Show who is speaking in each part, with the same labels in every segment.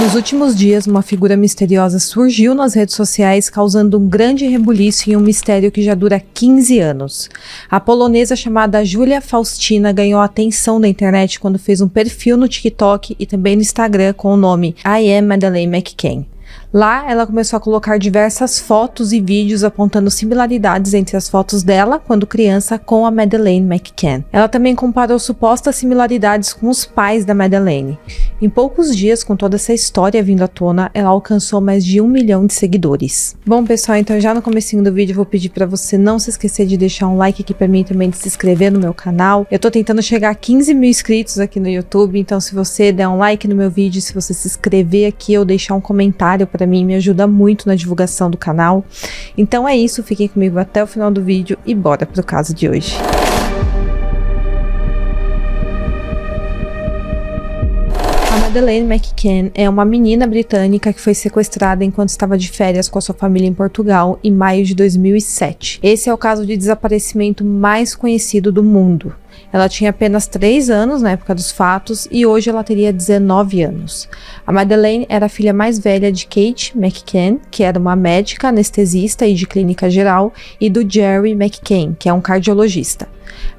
Speaker 1: Nos últimos dias, uma figura misteriosa surgiu nas redes sociais, causando um grande rebuliço em um mistério que já dura 15 anos. A polonesa chamada Julia Faustina ganhou a atenção da internet quando fez um perfil no TikTok e também no Instagram com o nome I Am Madeleine McCann. Lá, ela começou a colocar diversas fotos e vídeos apontando similaridades entre as fotos dela, quando criança, com a Madeleine McCann. Ela também comparou supostas similaridades com os pais da Madeleine. Em poucos dias, com toda essa história vindo à tona, ela alcançou mais de 1 milhão de seguidores. Bom, pessoal, então já no comecinho do vídeo eu vou pedir para você não se esquecer de deixar um like aqui para mim, também de se inscrever no meu canal. Eu tô tentando chegar a 15 mil inscritos aqui no YouTube, então se você der um like no meu vídeo, se você se inscrever aqui ou deixar um comentário para mim, me ajuda muito na divulgação do canal. Então é isso, fiquem comigo até o final do vídeo e bora pro caso de hoje. A Madeleine McCann é uma menina britânica que foi sequestrada enquanto estava de férias com a sua família em Portugal em maio de 2007. Esse é o caso de desaparecimento mais conhecido do mundo. Ela tinha apenas 3 anos na época dos fatos e hoje ela teria 19 anos. A Madeleine era a filha mais velha de Kate McCann, que era uma médica, anestesista e de clínica geral, e do Gerry McCann, que é um cardiologista.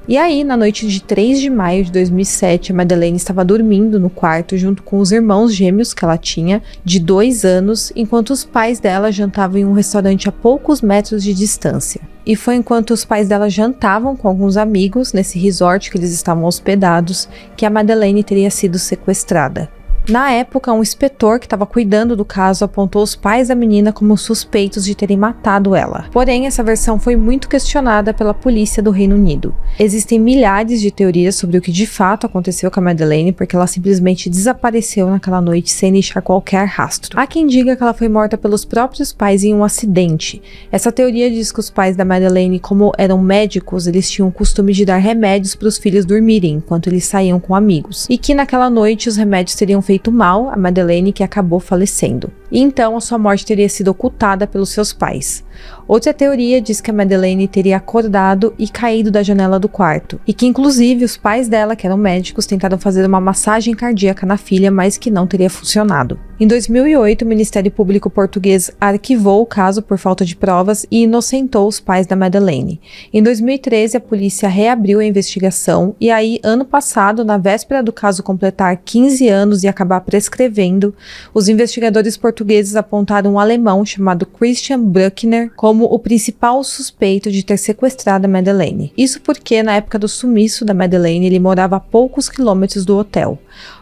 Speaker 1: E aí, na noite de 3 de maio de 2007, a Madeleine estava dormindo no quarto junto com os irmãos gêmeos que ela tinha, de 2 anos, enquanto os pais dela jantavam em um restaurante a poucos metros de distância. E foi enquanto os pais dela jantavam com alguns amigos nesse resort que eles estavam hospedados que a Madeleine teria sido sequestrada. Na época, um inspetor que estava cuidando do caso apontou os pais da menina como suspeitos de terem matado ela. Porém, essa versão foi muito questionada pela polícia do Reino Unido. Existem milhares de teorias sobre o que de fato aconteceu com a Madeleine, porque ela simplesmente desapareceu naquela noite sem deixar qualquer rastro. Há quem diga que ela foi morta pelos próprios pais em um acidente. Essa teoria diz que os pais da Madeleine, como eram médicos, eles tinham o costume de dar remédios para os filhos dormirem enquanto eles saíam com amigos, e que naquela noite os remédios teriam feito mal a Madeleine, que acabou falecendo. E então a sua morte teria sido ocultada pelos seus pais. Outra teoria diz que a Madeleine teria acordado e caído da janela do quarto, e que inclusive os pais dela, que eram médicos, tentaram fazer uma massagem cardíaca na filha, mas que não teria funcionado. Em 2008, o Ministério Público português arquivou o caso por falta de provas e inocentou os pais da Madeleine. Em 2013, a polícia reabriu a investigação e aí, ano passado, na véspera do caso completar 15 anos e acabar prescrevendo, os investigadores portugueses apontaram um alemão chamado Christian Bruckner como o principal suspeito de ter sequestrado a Madeleine. Isso porque, na época do sumiço da Madeleine, ele morava a poucos quilômetros do hotel.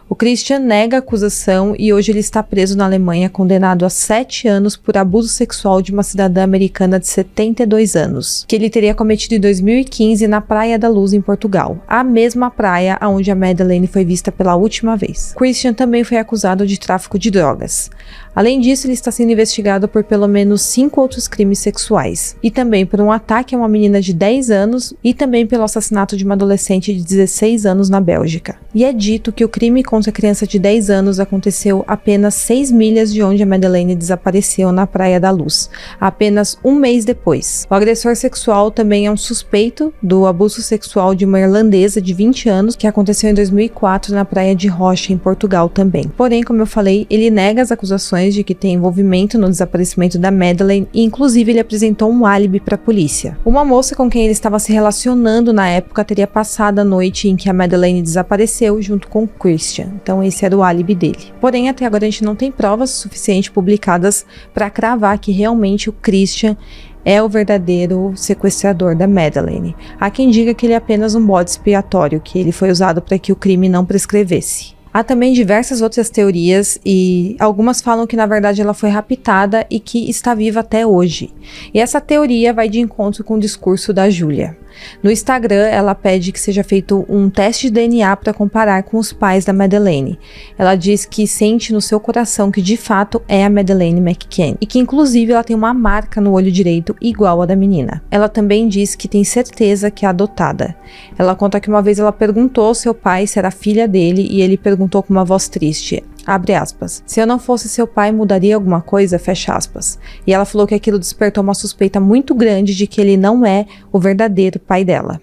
Speaker 1: O Christian nega a acusação e hoje ele está preso na Alemanha, condenado a 7 anos por abuso sexual de uma cidadã americana de 72 anos, que ele teria cometido em 2015 na Praia da Luz, em Portugal, a mesma praia onde a Madeleine foi vista pela última vez. Christian também foi acusado de tráfico de drogas. Além disso, ele está sendo investigado por pelo menos 5 outros crimes sexuais, e também por um ataque a uma menina de 10 anos e também pelo assassinato de uma adolescente de 16 anos na Bélgica. E é dito que o crime contra a criança de 10 anos aconteceu apenas 6 milhas de onde a Madeleine desapareceu, na Praia da Luz, apenas um mês depois. O agressor sexual também é um suspeito do abuso sexual de uma irlandesa de 20 anos que aconteceu em 2004 na Praia de Rocha, em Portugal também. Porém, como eu falei, ele nega as acusações de que tem envolvimento no desaparecimento da Madeleine e inclusive ele apresentou um álibi para a polícia. Uma moça com quem ele estava se relacionando na época teria passado a noite em que a Madeleine desapareceu junto com Christian. Então esse era o álibi dele. Porém, até agora a gente não tem provas suficientes publicadas para cravar que realmente o Christian é o verdadeiro sequestrador da Madeleine. Há quem diga que ele é apenas um bode expiatório, que ele foi usado para que o crime não prescrevesse. Há também diversas outras teorias e algumas falam que na verdade ela foi raptada e que está viva até hoje. E essa teoria vai de encontro com o discurso da Julia. No Instagram, ela pede que seja feito um teste de DNA para comparar com os pais da Madeleine. Ela diz que sente no seu coração que de fato é a Madeleine McCann e que inclusive ela tem uma marca no olho direito igual à da menina. Ela também diz que tem certeza que é adotada. Ela conta que uma vez ela perguntou ao seu pai se era filha dele e ele perguntou com uma voz triste: abre aspas, se eu não fosse seu pai, mudaria alguma coisa? Fecha aspas. E ela falou que aquilo despertou uma suspeita muito grande de que ele não é o verdadeiro pai dela.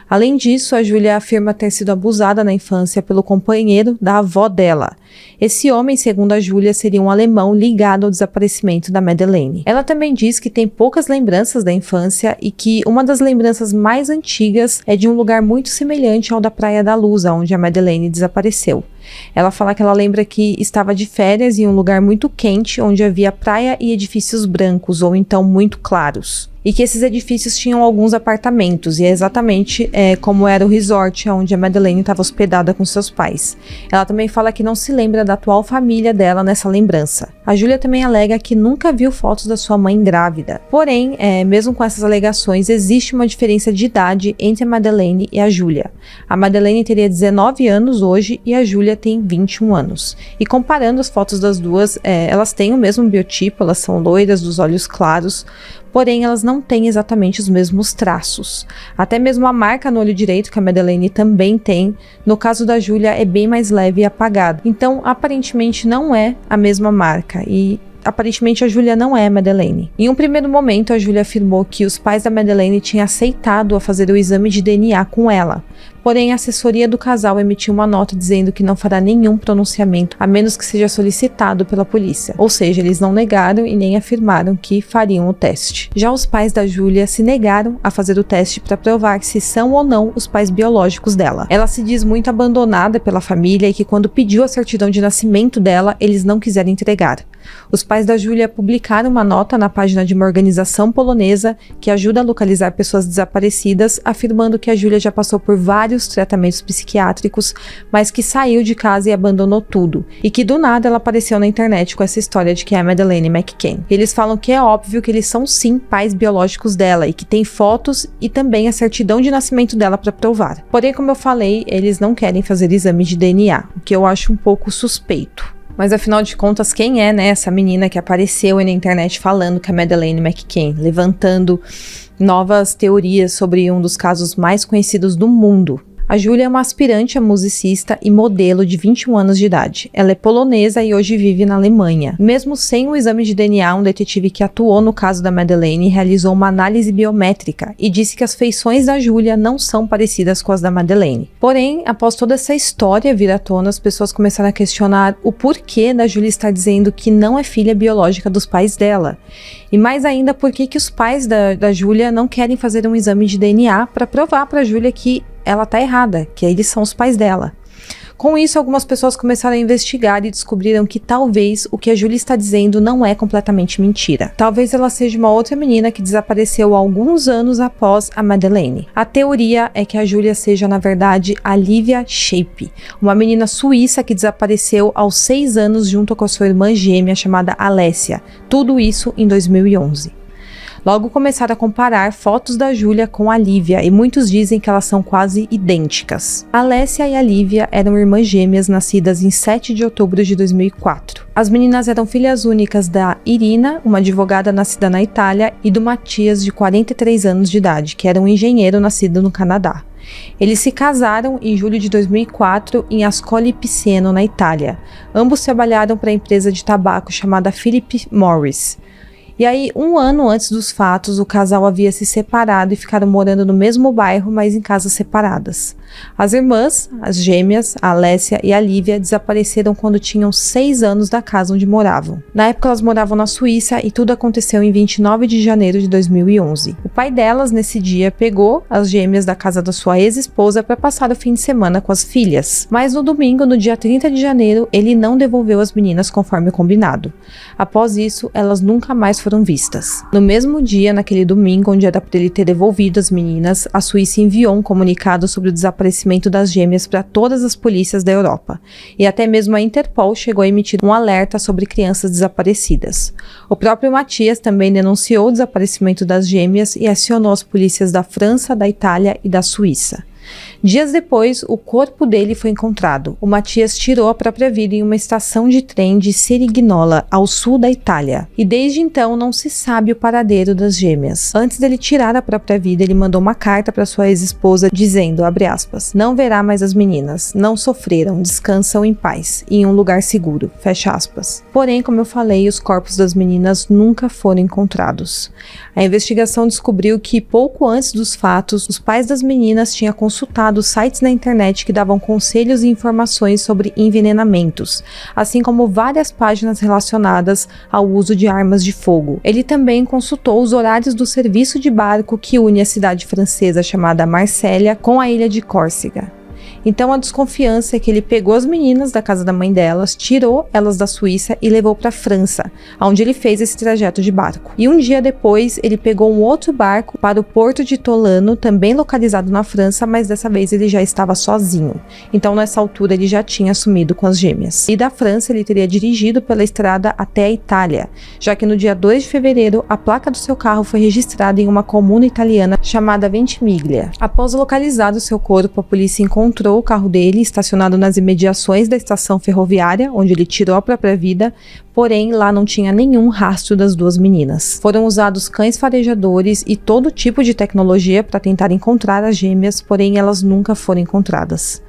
Speaker 1: Além disso, a Júlia afirma ter sido abusada na infância pelo companheiro da avó dela. Esse homem, segundo a Júlia, seria um alemão ligado ao desaparecimento da Madeleine. Ela também diz que tem poucas lembranças da infância e que uma das lembranças mais antigas é de um lugar muito semelhante ao da Praia da Luz, onde a Madeleine desapareceu. Ela fala que ela lembra que estava de férias em um lugar muito quente, onde havia praia e edifícios brancos, ou então muito claros. E que esses edifícios tinham alguns apartamentos, e é exatamente como era o resort onde a Madeleine estava hospedada com seus pais. Ela também fala que não se lembra da atual família dela nessa lembrança. A Júlia também alega que nunca viu fotos da sua mãe grávida. Porém, mesmo com essas alegações, existe uma diferença de idade entre a Madeleine e a Júlia. A Madeleine teria 19 anos hoje e a Júlia tem 21 anos. E comparando as fotos das duas, elas têm o mesmo biotipo, elas são loiras, dos olhos claros, porém elas não têm exatamente os mesmos traços. Até mesmo a marca no olho direito, que a Madeleine também tem, no caso da Júlia é bem mais leve e apagada. Então, aparentemente não é a mesma marca e aparentemente a Júlia não é a Madeleine. Em um primeiro momento, a Júlia afirmou que os pais da Madeleine tinham aceitado a fazer o exame de DNA com ela. Porém, a assessoria do casal emitiu uma nota dizendo que não fará nenhum pronunciamento, a menos que seja solicitado pela polícia. Ou seja, eles não negaram e nem afirmaram que fariam o teste. Já os pais da Júlia se negaram a fazer o teste para provar se são ou não os pais biológicos dela. Ela se diz muito abandonada pela família e que quando pediu a certidão de nascimento dela, eles não quiseram entregar. Os pais da Júlia publicaram uma nota na página de uma organização polonesa que ajuda a localizar pessoas desaparecidas, afirmando que a Júlia já passou por vários tratamentos psiquiátricos, mas que saiu de casa e abandonou tudo, e que do nada ela apareceu na internet com essa história de que é a Madeleine McCann. Eles falam que é óbvio que eles são sim pais biológicos dela e que tem fotos e também a certidão de nascimento dela para provar. Porém, como eu falei, eles não querem fazer exame de DNA, o que eu acho um pouco suspeito. Mas afinal de contas, quem é, né, essa menina que apareceu aí na internet falando que é a Madeleine McCann, levantando novas teorias sobre um dos casos mais conhecidos do mundo? A Júlia é uma aspirante a musicista e modelo de 21 anos de idade. Ela é polonesa e hoje vive na Alemanha. Mesmo sem o exame de DNA, um detetive que atuou no caso da Madeleine realizou uma análise biométrica e disse que as feições da Júlia não são parecidas com as da Madeleine. Porém, após toda essa história vir à tona, as pessoas começaram a questionar o porquê da Júlia estar dizendo que não é filha biológica dos pais dela. E mais ainda, por que os pais da Júlia não querem fazer um exame de DNA para provar para a Júlia que ela tá errada, que eles são os pais dela. Com isso, algumas pessoas começaram a investigar e descobriram que talvez o que a Júlia está dizendo não é completamente mentira. Talvez ela seja uma outra menina que desapareceu alguns anos após a Madeleine. A teoria é que a Júlia seja, na verdade, a Lívia Shape, uma menina suíça que desapareceu aos 6 anos junto com a sua irmã gêmea chamada Alessia. Tudo isso em 2011. Logo começaram a comparar fotos da Júlia com a Lívia e muitos dizem que elas são quase idênticas. A Alessia e a Lívia eram irmãs gêmeas nascidas em 7 de outubro de 2004. As meninas eram filhas únicas da Irina, uma advogada nascida na Itália, e do Matias, de 43 anos de idade, que era um engenheiro nascido no Canadá. Eles se casaram em julho de 2004 em Ascoli Piceno, na Itália. Ambos trabalharam para a empresa de tabaco chamada Philip Morris. E aí, um ano antes dos fatos, o casal havia se separado e ficaram morando no mesmo bairro, mas em casas separadas. As irmãs, as gêmeas, a Alessia e a Lívia, desapareceram quando tinham 6 anos da casa onde moravam. Na época, elas moravam na Suíça e tudo aconteceu em 29 de janeiro de 2011. O pai delas, nesse dia, pegou as gêmeas da casa da sua ex-esposa para passar o fim de semana com as filhas. Mas no domingo, no dia 30 de janeiro, ele não devolveu as meninas conforme combinado. Após isso, elas nunca mais foram vistas. No mesmo dia, naquele domingo, onde era para ele ter devolvido as meninas, a Suíça enviou um comunicado sobre o desaparecimento das gêmeas para todas as polícias da Europa. E até mesmo a Interpol chegou a emitir um alerta sobre crianças desaparecidas. O próprio Matias também denunciou o desaparecimento das gêmeas e acionou as polícias da França, da Itália e da Suíça. Dias depois, o corpo dele foi encontrado. O Matias tirou a própria vida em uma estação de trem de Cerignola, ao sul da Itália. E desde então não se sabe o paradeiro das gêmeas. Antes dele tirar a própria vida, ele mandou uma carta para sua ex-esposa dizendo, abre aspas, não verá mais as meninas, não sofreram, descansam em paz, em um lugar seguro, fecha aspas. Porém, como eu falei, os corpos das meninas nunca foram encontrados. A investigação descobriu que pouco antes dos fatos, os pais das meninas tinham consultado sites na internet que davam conselhos e informações sobre envenenamentos, assim como várias páginas relacionadas ao uso de armas de fogo. Ele também consultou os horários do serviço de barco que une a cidade francesa chamada Marsella com a ilha de Córcega. Então a desconfiança é que ele pegou as meninas da casa da mãe delas, tirou elas da Suíça e levou para a França, onde ele fez esse trajeto de barco. E um dia depois ele pegou um outro barco para o porto de Tolano, também localizado na França, mas dessa vez ele já estava sozinho. Então nessa altura ele já tinha sumido com as gêmeas. E da França ele teria dirigido pela estrada até a Itália, já que no dia 2 de fevereiro a placa do seu carro foi registrada em uma comuna italiana chamada Ventimiglia. Após localizar o seu corpo, a polícia encontrou o carro dele estacionado nas imediações da estação ferroviária, onde ele tirou a própria vida, porém lá não tinha nenhum rastro das duas meninas. Foram usados cães farejadores e todo tipo de tecnologia para tentar encontrar as gêmeas, porém elas nunca foram encontradas.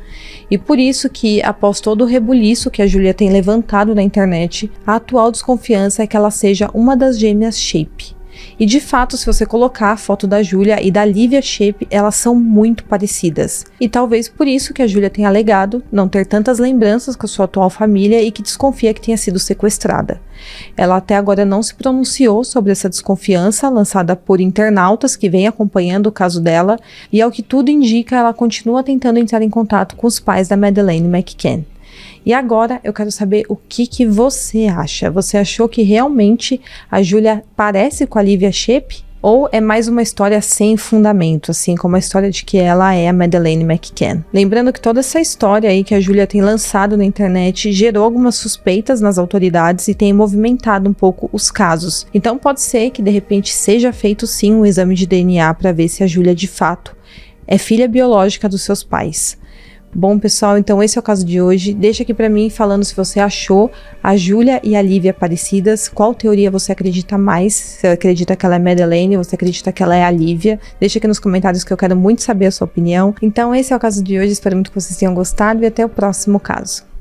Speaker 1: E por isso que, após todo o rebuliço que a Julia tem levantado na internet, a atual desconfiança é que ela seja uma das gêmeas Shape. E de fato, se você colocar a foto da Julia e da Lívia Shape, elas são muito parecidas. E talvez por isso que a Julia tenha alegado não ter tantas lembranças com a sua atual família e que desconfia que tenha sido sequestrada. Ela até agora não se pronunciou sobre essa desconfiança lançada por internautas que vêm acompanhando o caso dela, e ao que tudo indica, ela continua tentando entrar em contato com os pais da Madeleine McCann. E agora eu quero saber o que você acha. Você achou que realmente a Julia parece com a Lívia Shape? Ou é mais uma história sem fundamento, assim como a história de que ela é a Madeleine McCann? Lembrando que toda essa história aí que a Julia tem lançado na internet gerou algumas suspeitas nas autoridades e tem movimentado um pouco os casos. Então pode ser que de repente seja feito sim um exame de DNA para ver se a Julia de fato é filha biológica dos seus pais. Bom, pessoal, então esse é o caso de hoje. Deixa aqui pra mim falando se você achou a Julia e a Lívia parecidas, qual teoria você acredita mais, você acredita que ela é Madeleine, você acredita que ela é a Lívia. Deixa aqui nos comentários que eu quero muito saber a sua opinião. Então esse é o caso de hoje, espero muito que vocês tenham gostado e até o próximo caso.